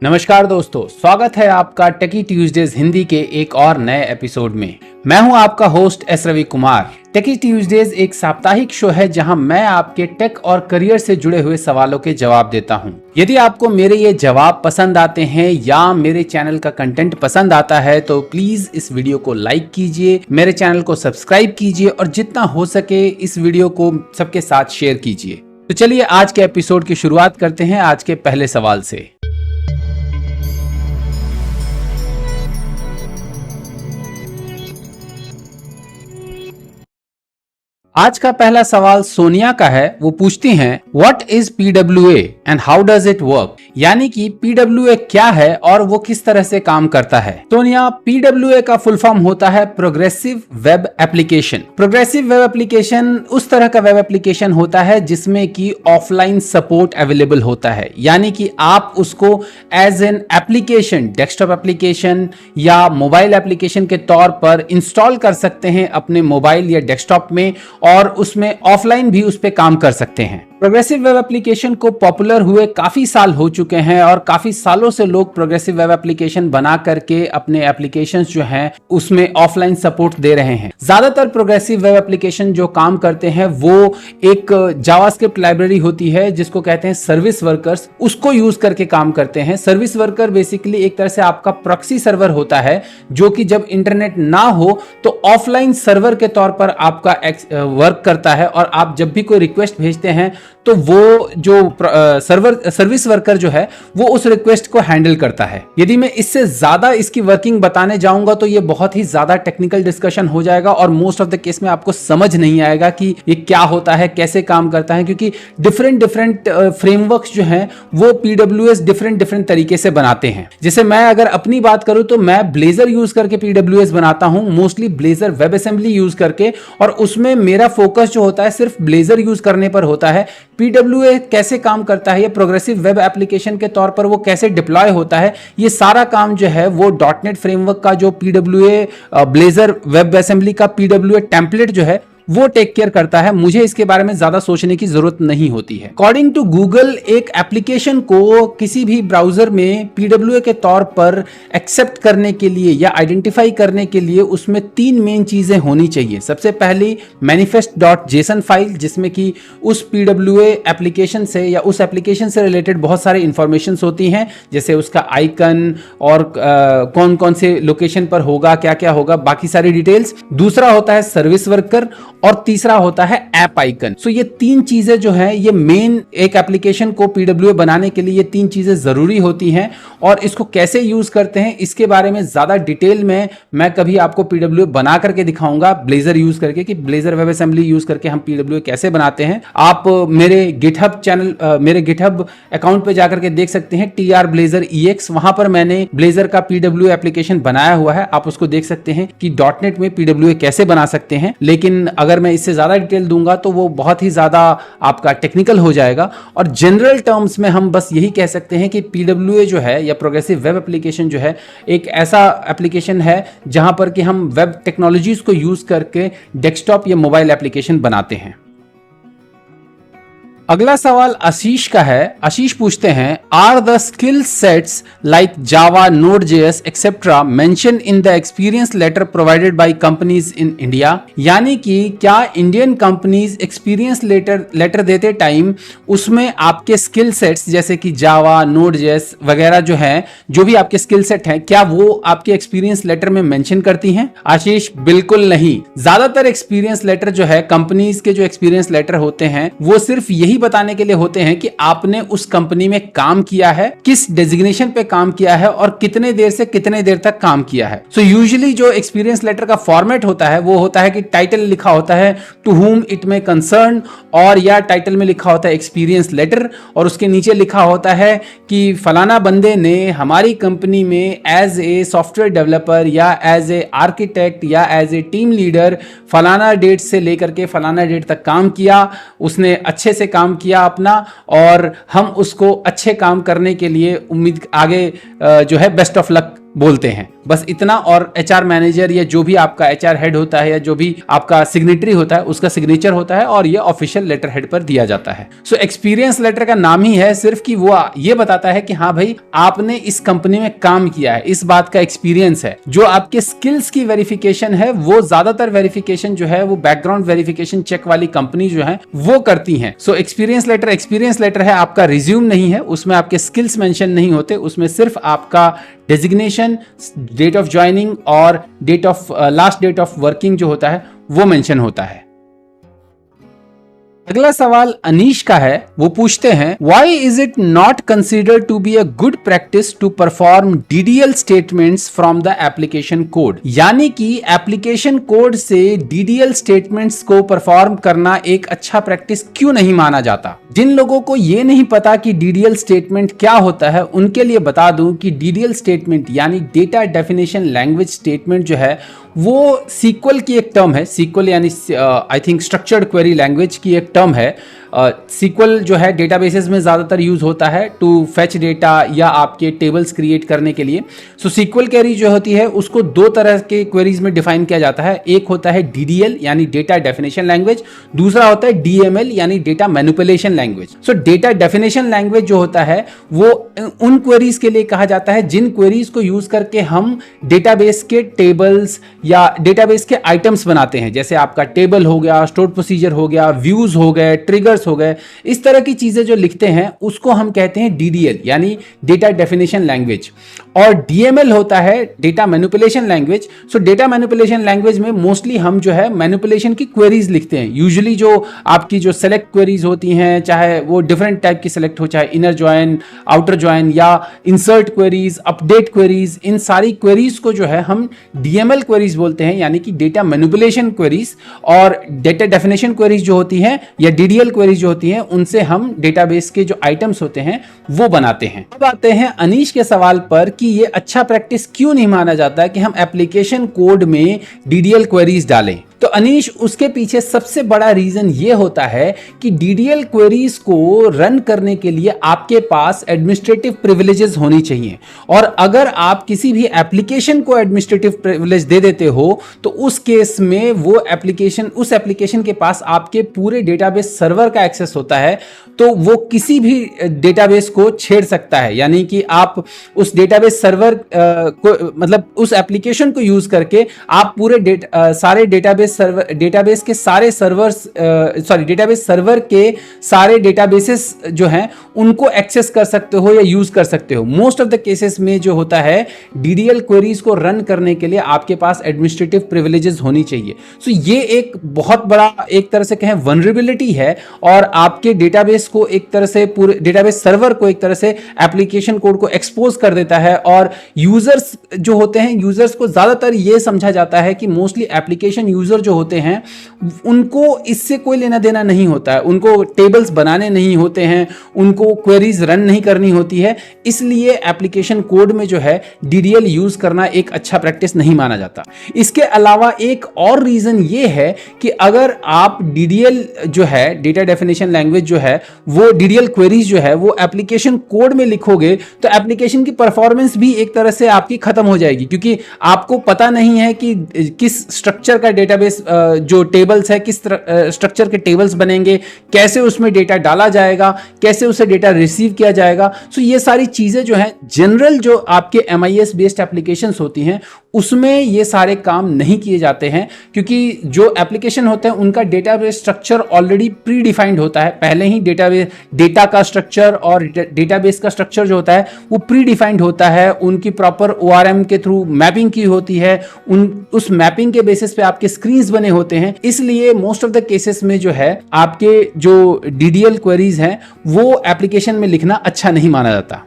नमस्कार दोस्तों, स्वागत है आपका टेकी ट्यूजडेज हिंदी के एक और नए एपिसोड में। मैं हूं आपका होस्ट एस रवि कुमार। टेकी ट्यूजडेज एक साप्ताहिक शो है जहां मैं आपके टेक और करियर से जुड़े हुए सवालों के जवाब देता हूं। यदि आपको मेरे ये जवाब पसंद आते हैं या मेरे चैनल का कंटेंट पसंद आता है तो प्लीज इस वीडियो को लाइक कीजिए, मेरे चैनल को सब्सक्राइब कीजिए और जितना हो सके इस वीडियो को सबके साथ शेयर कीजिए। तो चलिए आज के एपिसोड की शुरुआत करते हैं आज के पहले सवाल से। आज का पहला सवाल सोनिया का है। वो पूछती हैं what is PWA and how does it work, यानी कि पीडब्ल्यूए क्या है और वो किस तरह से काम करता है। सोनिया, पीडब्ल्यूए का फुल फॉर्म होता है progressive web application. Progressive web application उस तरह का वेब एप्लीकेशन होता है जिसमें कि ऑफलाइन सपोर्ट अवेलेबल होता है, यानी कि आप उसको as an application, desktop application या मोबाइल एप्लीकेशन के तौर पर इंस्टॉल कर सकते हैं अपने मोबाइल या डेस्कटॉप में और उसमें ऑफलाइन भी उस पे काम कर सकते हैं। प्रोग्रेसिव वेब एप्लीकेशन को पॉपुलर हुए काफी साल हो चुके हैं और काफी सालों से लोग प्रोग्रेसिव वेब एप्लीकेशन बना करके अपने एप्लीकेशंस जो हैं उसमें ऑफलाइन सपोर्ट दे रहे हैं। ज्यादातर प्रोग्रेसिव वेब एप्लीकेशन जो काम करते हैं वो एक जावास्क्रिप्ट लाइब्रेरी होती है जिसको कहते हैं सर्विस वर्कर्स, उसको यूज करके काम करते हैं। सर्विस वर्कर बेसिकली एक तरह से आपका प्रॉक्सी सर्वर होता है जो कि जब इंटरनेट ना हो तो ऑफलाइन सर्वर के तौर पर आपका वर्क करता है और आप जब भी कोई रिक्वेस्ट भेजते हैं तो वो जो सर्विस वर्कर जो है वो उस रिक्वेस्ट को हैंडल करता है। यदि मैं इससे ज्यादा इसकी वर्किंग बताने जाऊंगा तो ये बहुत ही ज्यादा टेक्निकल डिस्कशन हो जाएगा और मोस्ट ऑफ द केस में आपको समझ नहीं आएगा कि ये क्या होता है, कैसे काम करता है, क्योंकि डिफरेंट फ्रेमवर्क्स जो हैं वो पीडब्ल्यूएस डिफरेंट तरीके से बनाते हैं। जैसे मैं अगर अपनी बात करूं तो मैं ब्लेजर यूज करके पीडब्ल्यूएस बनाता हूं, mostly blazer web assembly use करके, और उसमें मेरा फोकस जो होता है सिर्फ ब्लेजर यूज करने पर होता है। पीडब्ल्यूए कैसे काम करता है, ये प्रोग्रेसिव वेब एप्लीकेशन के तौर पर वो कैसे डिप्लॉय होता है, ये सारा काम जो है वो डॉटनेट फ्रेमवर्क का जो पीडब्ल्यूए ब्लेजर वेब असेंबली का पीडब्ल्यूए टेम्पलेट जो है वो टेक केयर करता है। मुझे इसके बारे में ज्यादा सोचने की जरूरत नहीं होती है। अकॉर्डिंग टू गूगल, एक एप्लीकेशन को किसी भी ब्राउजर में पीडब्ल्यूए के तौर पर एक्सेप्ट करने के लिए या आइडेंटिफाई करने के लिए उसमें तीन मेन चीजें होनी चाहिए। सबसे पहली manifest.json फाइल, जिसमें कि उस पीडब्ल्यूए एप्लीकेशन से या उस एप्लीकेशन से रिलेटेड बहुत सारे इंफॉर्मेशन होती हैं, जैसे उसका आइकन और कौन कौन से लोकेशन पर होगा, क्या क्या होगा, बाकी सारी डिटेल्स। दूसरा होता है सर्विस वर्कर और तीसरा होता है ऐप आइकन। सो ये तीन चीजें जो है ये मेन एक एप्लीकेशन को पीडब्ल्यूए बनाने के लिए ये तीन चीजें जरूरी होती हैं और इसको कैसे यूज करते हैं इसके बारे में ज्यादा डिटेल में मैं कभी आपको पीडब्ल्यूए बना करके दिखाऊंगा ब्लेजर यूज करके, कि ब्लेजर वेब असेंबली यूज करके हम पीडब्ल्यूए कैसे बनाते हैं। आप मेरे गिटहब चैनल, मेरे गिटहब अकाउंट पे जाकर के देख सकते हैं TR_BlazerEX, वहां पर मैंने ब्लेजर का पीडब्ल्यूए एप्लीकेशन बनाया हुआ है। आप उसको देख सकते हैं कि डॉटनेट में पीडब्ल्यूए कैसे बना सकते हैं। लेकिन अगर मैं इससे ज्यादा डिटेल दूंगा तो वो बहुत ही ज्यादा आपका टेक्निकल हो जाएगा और जनरल टर्म्स में हम बस यही कह सकते हैं कि पीडब्ल्यूए जो है या प्रोग्रेसिव वेब एप्लीकेशन जो है एक ऐसा एप्लीकेशन है जहां पर कि हम वेब टेक्नोलॉजीज को यूज करके डेस्कटॉप या मोबाइल एप्लीकेशन बनाते हैं। अगला सवाल आशीष का है। आशीष पूछते हैं are the skill sets like Java, Node JS etcetera mention in the experience letter provided by companies in India, यानी कि क्या इंडियन कंपनीज एक्सपीरियंस लेटर देते टाइम उसमें आपके स्किल सेट्स जैसे कि जावा, नोड.js वगैरह जो है, जो भी आपके स्किल सेट हैं, क्या वो आपके एक्सपीरियंस लेटर में मेंशन करती हैं? आशीष, बिल्कुल नहीं। ज्यादातर एक्सपीरियंस लेटर जो है, कंपनीज के जो एक्सपीरियंस लेटर होते हैं वो सिर्फ यही बताने के लिए होते हैं कि आपने उस कंपनी में काम किया है, किस डेजिग्नेशन पे काम किया है और कितने देर से कितने देर तक काम किया है। सो यूजुअली जो एक्सपीरियंस लेटर का फॉर्मेट होता है वो होता है कि टाइटल लिखा होता है to whom it may concern, और या टाइटल में लिखा होता है एक्सपीरियंस लेटर और उसके नीचे लिखा होता है कि फलाना बंदे ने हमारी कंपनी में एज ए सॉफ्टवेयर डेवलपर या एज ए आर्किटेक्ट या एज ए टीम लीडर फलाना डेट से लेकर के फलाना डेट तक काम किया, उसने अच्छे से काम किया अपना, और हम उसको अच्छे काम करने के लिए उम्मीद आगे जो है बेस्ट ऑफ लक बोलते हैं, बस इतना। और एचआर मैनेजर या जो भी आपका एचआर हेड होता है या जो भी आपका सिग्नेटरी होता है उसका सिग्नेचर होता है और ये ऑफिशियल लेटर हेड पर दिया जाता है। सो एक्सपीरियंस लेटर का नाम ही है सिर्फ कि वो ये बताता है कि हाँ भाई आपने इस कंपनी में काम किया है, इस बात का एक्सपीरियंस है। जो आपके स्किल्स की वेरिफिकेशन है वो ज्यादातर वेरिफिकेशन जो है वो बैकग्राउंड वेरिफिकेशन चेक वाली कंपनी जो है वो करती है। सो एक्सपीरियंस लेटर है, आपका रिज्यूम नहीं है, उसमें आपके स्किल्स मेंशन नहीं होते, उसमें सिर्फ आपका डेजिग्नेशन, डेट ऑफ ज्वाइनिंग और लास्ट डेट ऑफ वर्किंग जो होता है वो मेंशन होता है। अगला सवाल अनीश का है, वो पूछते हैं why is it not considered to be a good practice to perform DDL statements from the application code. यानी कि एप्लीकेशन कोड से डीडीएल स्टेटमेंट्स को परफॉर्म करना एक अच्छा प्रैक्टिस क्यों नहीं माना जाता। जिन लोगों को ये नहीं पता कि डीडीएल स्टेटमेंट क्या होता है उनके लिए बता दूं कि डीडीएल स्टेटमेंट यानी डेटा डेफिनेशन लैंग्वेज स्टेटमेंट जो है वो सीक्वल की एक टर्म है। सीक्वल यानी I think structured query language की एक टर्म है। सीक्वल जो है डेटाबेसेस में ज़्यादातर यूज़ होता है टू फेच डेटा या आपके टेबल्स क्रिएट करने के लिए। सो सीक्वल क्वेरी जो होती है उसको दो तरह के क्वेरीज में डिफाइन किया जाता है। एक होता है डीडीएल यानी डेटा डेफिनेशन लैंग्वेज, दूसरा होता है डीएमएल यानी डेटा मैनिपुलेशन लैंग्वेज। सो डेटा डेफिनेशन लैंग्वेज जो होता है वो उन क्वेरीज के लिए कहा जाता है जिन क्वेरीज को यूज करके हम डेटाबेस के टेबल्स या डेटाबेस के आइटम्स बनाते हैं। जैसे आपका टेबल हो गया, स्टोर्ड प्रोसीजर हो गया, व्यूज हो गए, ट्रिगर्स हो गए, इस तरह की चीजें जो लिखते हैं उसको हम कहते हैं डीडीएल यानी डेटा डेफिनेशन लैंग्वेज। और डीएमएल होता है डेटा मैनिपुलेशन लैंग्वेज। सो डेटा मैनिपुलेशन लैंग्वेज में मोस्टली हम जो है मैनिपुलेशन की क्वेरीज लिखते हैं। यूजुअली जो आपकी जो सेलेक्ट क्वेरीज होती हैं, चाहे वो डिफरेंट टाइप की सेलेक्ट हो, चाहे इनर ज्वाइन, आउटर ज्वाइन या इंसर्ट क्वेरीज, अपडेट क्वेरीज, इन सारी क्वेरीज को जो है हम डीएमएल क्वेरीज बोलते हैं यानी कि डेटा मैनिपुलेशन क्वेरीज। और डेटा डेफिनेशन क्वेरीज जो होती हैं या डीडीएल क्वेरीज जो होती हैं उनसे हम डेटाबेस के जो आइटम्स होते हैं वो बनाते हैं। अब आते हैं अनीश के सवाल पर कि ये अच्छा प्रैक्टिस क्यों नहीं माना जाता कि हम एप्लीकेशन कोड में डीडीएल क्वेरीज डालें। तो अनीश उसके पीछे सबसे बड़ा रीजन ये होता है कि डीडीएल क्वेरीज को रन करने के लिए आपके पास एडमिनिस्ट्रेटिव प्रिविलेजेस होनी चाहिए। और अगर आप किसी भी एप्लीकेशन को एडमिनिस्ट्रेटिव प्रिविलेज दे देते हो तो उस केस में उस एप्लीकेशन के पास आपके पूरे डेटाबेस सर्वर का एक्सेस होता है, तो वो किसी भी डेटाबेस को छेड़ सकता है। यानी कि आप उस डेटाबेस सर्वर को मतलब उस एप्लीकेशन को यूज करके आप पूरे सारे डेटाबेस सर्वर के सारे डेटाबेसेस जो हैं उनको एक्सेस कर सकते हो या यूज कर सकते हो। मोस्ट ऑफ द केसेस में जो होता है डीडीएल क्वेरीज को रन करने के लिए आपके पास एडमिनिस्ट्रेटिव प्रिविलेजेस होनी चाहिए। सो ये एक बहुत बड़ा एक तरह से कहें वल्नरेबिलिटी है और आपके डेटाबेस को एक तरह से पूरे डेटाबेस सर्वर को एक तरह से एप्लीकेशन कोड को एक्सपोज कर देता है। और यूजर्स जो होते हैं, यूजर्स को ज्यादातर ये समझा जाता है कि मोस्टली एप्लीकेशन यूजर जो होते हैं उनको इससे कोई लेना देना नहीं होता है, उनको टेबल्स बनाने नहीं होते हैं, उनको क्वेरीज रन नहीं करनी होती है, इसलिए एप्लीकेशन कोड में जो है डीडीएल यूज करना एक अच्छा प्रैक्टिस नहीं माना जाता। इसके अलावा एक और रीजन ये है कि अगर आप डीडीएल जो है डेटा डेफिनेशन लैंग्वेज जो है वो डीडीएल क्वेरीज जो है वो एप्लीकेशन कोड में लिखोगे तो एप्लीकेशन की परफॉर्मेंस भी एक तरह से आपकी खत्म हो जाएगी, क्योंकि आपको पता नहीं है कि किस स्ट्रक्चर का डेटाबेस जो टेबल्स है किस स्ट्रक्चर के टेबल्स बनेंगे, कैसे उसमें डेटा डाला जाएगा, कैसे उसे डेटा रिसीव किया जाएगा। सो ये सारी चीजें जो है जनरल जो आपके एमआईएस बेस्ड एप्लीकेशंस होती हैं उसमें ये सारे काम नहीं किए जाते हैं, क्योंकि जो एप्लीकेशन होते हैं उनका database structure already pre defined होता है। पहले ही डेटा का स्ट्रक्चर और डेटाबेस का स्ट्रक्चर जो होता है वो प्री डिफाइंड होता है, उनकी प्रॉपर ओआरएम के थ्रू मैपिंग की होती है, उस मैपिंग के बेसिस पे आपके स्क्रीन्स बने होते हैं। इसलिए मोस्ट ऑफ द केसेस में जो है आपके जो डीडीएल क्वेरीज हैं वो एप्लीकेशन में लिखना अच्छा नहीं माना जाता।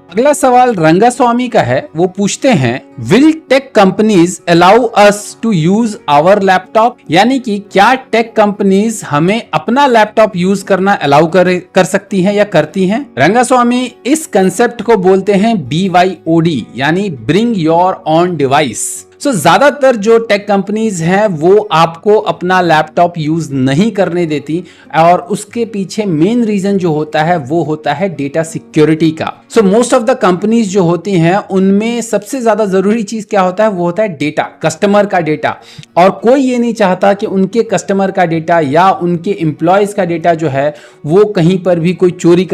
अगला सवाल रंगास्वामी का है, वो पूछते हैं will tech companies allow us to use our laptop, यानी कि क्या टेक कंपनीज हमें अपना लैपटॉप यूज करना अलाउ कर सकती हैं या करती हैं। रंगास्वामी इस कंसेप्ट को बोलते हैं BYOD यानी ब्रिंग योर ऑन डिवाइस। सो ज्यादातर जो टेक कंपनीज हैं वो आपको अपना लैपटॉप यूज नहीं करने देती, और उसके पीछे मेन रीजन जो होता है वो होता है डेटा सिक्योरिटी का। So most of the companies जो होती हैं उनमें सबसे ज्यादा जरूरी चीज क्या होता है, वो होता है डेटा, कस्टमर का डेटा। और कोई ये नहीं चाहता कि उनके कस्टमर का डेटा या उनके एम्प्लॉयज का डेटा जो है वो कहीं पर भी कोई चोरी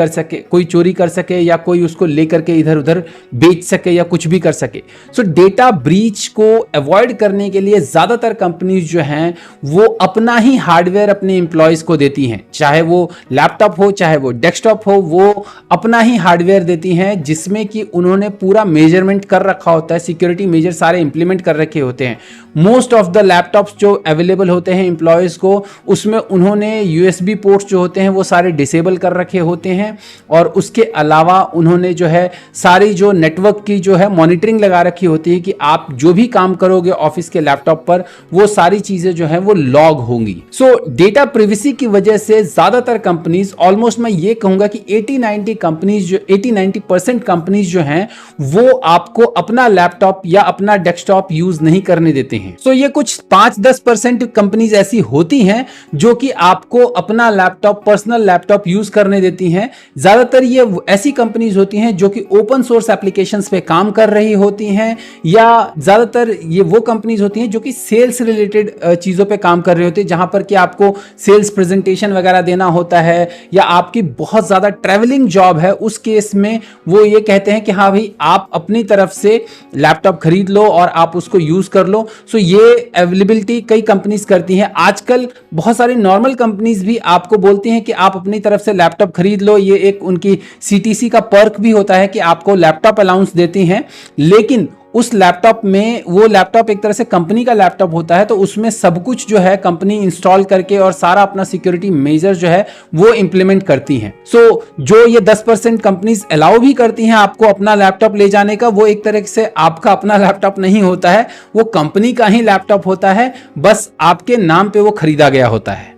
कर सके या कोई उसको लेकर के इधर उधर बेच सके या कुछ भी कर सके। सो डेटा ब्रीच को अवॉइड करने के लिए ज्यादातर कंपनीज जो हैं वो अपना ही हार्डवेयर अपने एम्प्लॉयज को देती हैं, चाहे वो लैपटॉप हो चाहे वो डेस्कटॉप हो, वो अपना ही हार्डवेयर देती हैं जिसमें कि उन्होंने पूरा मेजरमेंट कर रखा होता है, सिक्योरिटी मेजर सारे इंप्लीमेंट कर रखे होते हैं। मोस्ट ऑफ द लैपटॉप्स जो अवेलेबल होते हैं एम्प्लॉयज को, उसमें उन्होंने यूएसबी पोर्ट्स जो होते हैं वो सारे डिसेबल कर रखे होते हैं, और उसके अलावा उन्होंने जो है सारी जो नेटवर्क की जो है मॉनिटरिंग लगा रखी होती है कि आप जो भी काम करोगे ऑफिस के लैपटॉप पर वो सारी चीजें जो है वो लॉग होंगी। सो डेटा प्रिवेसी की वजह से ज्यादातर कंपनीज, ऑलमोस्ट मैं ये कहूंगा कि 80-90% कंपनीज जो हैं वो आपको अपना लैपटॉप या अपना डेस्कटॉप यूज नहीं करने देते हैं। सो ये कुछ 5-10% कंपनीज ऐसी होती हैं जो कि आपको अपना लैपटॉप, पर्सनल लैपटॉप यूज करने देती हैं। ज्यादातर ये ऐसी कंपनीज होती हैं जो कि ओपन सोर्स एप्लीकेशंस पे काम कर रही होती हैं, या ज्यादातर ये वो कंपनीज होती हैं जो कि सेल्स रिलेटेड चीजों पे काम कर रही होती है, जहां पर कि आपको सेल्स प्रेजेंटेशन वगैरह देना होता है, या आपकी बहुत ज्यादा ट्रैवलिंग जॉब है। उस केस में वो ये कहते हैं कि हाँ भाई आप अपनी तरफ से लैपटॉप खरीद लो और आप उसको यूज कर लो। सो ये अवेलेबिलिटी कई कंपनीज करती हैं। आजकल बहुत सारी नॉर्मल कंपनीज भी आपको बोलती हैं कि आप अपनी तरफ से लैपटॉप खरीद लो, ये एक उनकी सीटीसी का पर्क भी होता है कि आपको लैपटॉप अलाउंस देती हैं। लेकिन उस लैपटॉप में, वो लैपटॉप एक तरह से कंपनी का लैपटॉप होता है, तो उसमें सब कुछ जो है कंपनी इंस्टॉल करके और सारा अपना सिक्योरिटी मेजर जो है वो इंप्लीमेंट करती हैं। सो जो ये 10% कंपनीज अलाउ भी करती हैं आपको अपना लैपटॉप ले जाने का, वो एक तरह से आपका अपना लैपटॉप नहीं होता है, वो कंपनी का ही लैपटॉप होता है, बस आपके नाम पे वो खरीदा गया होता है।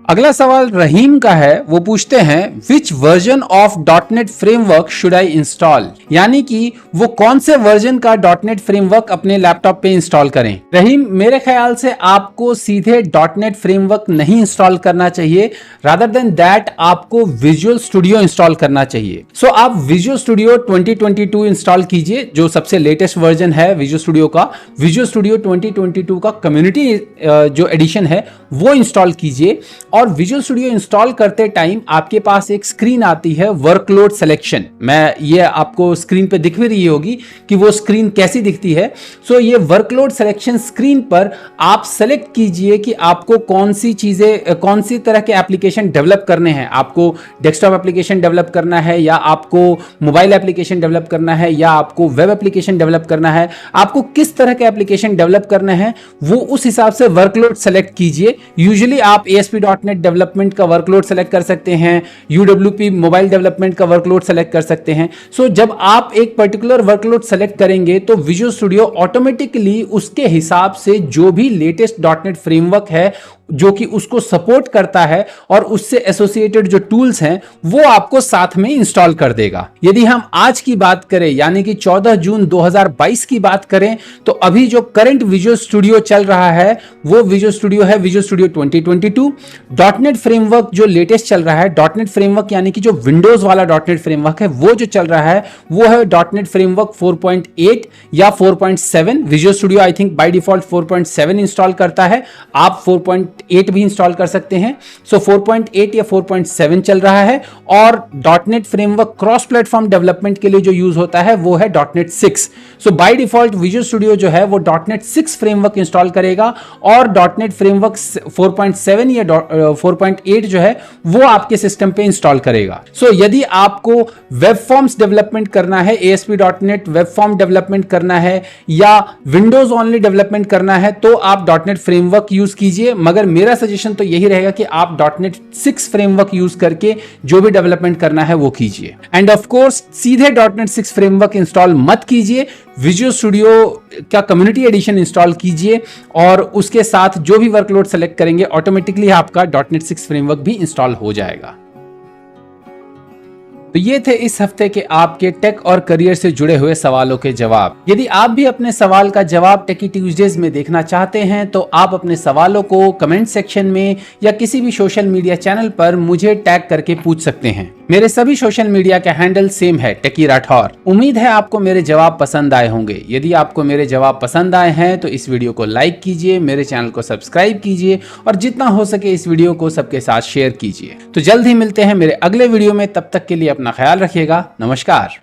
अगला सवाल रहीम का है, वो पूछते हैं विच version of .NET framework should I install, यानी कि वो कौन से वर्जन का .NET फ्रेमवर्क अपने लैपटॉप पे इंस्टॉल करें। रहीम, मेरे ख्याल से आपको सीधे .NET फ्रेमवर्क नहीं इंस्टॉल करना चाहिए, रादर देन दैट आपको विजुअल स्टूडियो इंस्टॉल करना चाहिए। सो आप विजुअल स्टूडियो 2022 इंस्टॉल कीजिए, जो सबसे लेटेस्ट वर्जन है विजुअल स्टूडियो का। विजुअल स्टूडियो 2022 का कम्युनिटी जो एडिशन है वो इंस्टॉल कीजिए, और विजुअल स्टूडियो इंस्टॉल करते टाइम आपके पास एक स्क्रीन आती है वर्कलोड सिलेक्शन। मैं ये आपको स्क्रीन पे दिख भी रही होगी कि वो स्क्रीन कैसी दिखती है। सो ये वर्कलोड सिलेक्शन स्क्रीन पर आप सेलेक्ट कीजिए कि आपको कौन सी चीजें, कौन सी तरह के एप्लीकेशन डेवलप करने हैं। आपको डेस्कटॉप एप्लीकेशन डेवलप करना है, या आपको मोबाइल एप्लीकेशन डेवलप करना है, या आपको वेब एप्लीकेशन डेवलप करना है, आपको किस तरह के एप्लीकेशन डेवलप करना है वो उस हिसाब से वर्कलोड सेलेक्ट कीजिए। यूजुअली आप ASP.NET डेवलपमेंट का वर्कलोड सेलेक्ट कर सकते हैं, UWP मोबाइल डेवलपमेंट का वर्कलोड सेलेक्ट कर सकते हैं। सो जब आप एक पर्टिकुलर वर्कलोड सेलेक्ट करेंगे तो विजुअल स्टूडियो ऑटोमेटिकली उसके हिसाब से जो भी लेटेस्ट .NET फ्रेमवर्क है जो कि उसको सपोर्ट करता है और उससे एसोसिएटेड जो टूल्स हैं वो आपको साथ में इंस्टॉल कर देगा। यदि हम आज की बात करें, यानी कि 14 जून 2022 की बात करें, तो अभी जो करंट विजुअल स्टूडियो चल रहा है वो विजुअल स्टूडियो है विजुअल स्टूडियो 2022। .NET फ्रेमवर्क जो लेटेस्ट चल रहा है, .NET फ्रेमवर्क यानी कि जो विंडोज वाला .NET फ्रेमवर्क है वो जो चल रहा है वो है .NET फ्रेमवर्क 4.8 या 4.7। Visual studio I think by default 4.7 install करता है, आप 4.8 भी इंस्टॉल कर सकते हैं। सो 4.8 या 4.7 चल रहा है, और .NET framework cross platform development के लिए जो यूज होता है वो है .NET 6। So by default visual studio जो है वो .NET 6 फ्रेमवर्क इंस्टॉल करेगा, और .NEट फ्रेमवर्क 4.7 या 4.8 जो है वो आपके सिस्टम पे इंस्टॉल करेगा। सो यदि आपको वेब फॉर्म्स डेवलपमेंट करना है, ASP.NET वेब फॉर्म डेवलपमेंट करना है, या विंडोज ओनली डेवलपमेंट करना है, तो आप .NET फ्रेमवर्क यूज कीजिए। मगर मेरा सजेशन तो यही रहेगा कि आप .NET 6 फ्रेमवर्क यूज करके जो भी डेवलपमेंट करना है वो कीजिए। एंड ऑफ कोर्स सीधे .NET 6 फ्रेमवर्क इंस्टॉल मत कीजिए, विजुअल स्टूडियो का कम्युनिटी एडिशन इंस्टॉल कीजिए, और उसके साथ जो भी वर्कलोड सेलेक्ट करेंगे ऑटोमेटिकली आपका .NET 6 फ्रेमवर्क भी इंस्टॉल हो जाएगा। तो ये थे इस हफ्ते के आपके टेक और करियर से जुड़े हुए सवालों के जवाब। यदि आप भी अपने सवाल का जवाब टेकी ट्यूजडेज में देखना चाहते हैं तो आप अपने सवालों को कमेंट सेक्शन में या किसी भी सोशल मीडिया चैनल पर मुझे टैग करके पूछ सकते हैं। मेरे सभी सोशल मीडिया का हैंडल सेम है, टेकी राठौर। उम्मीद है आपको मेरे जवाब पसंद आए होंगे। यदि आपको मेरे जवाब पसंद आए हैं तो इस वीडियो को लाइक कीजिए, मेरे चैनल को सब्सक्राइब कीजिए और जितना हो सके इस वीडियो को सबके साथ शेयर कीजिए। तो जल्द ही मिलते हैं मेरे अगले वीडियो में, तब तक के लिए अपना ख्याल रखिएगा। नमस्कार।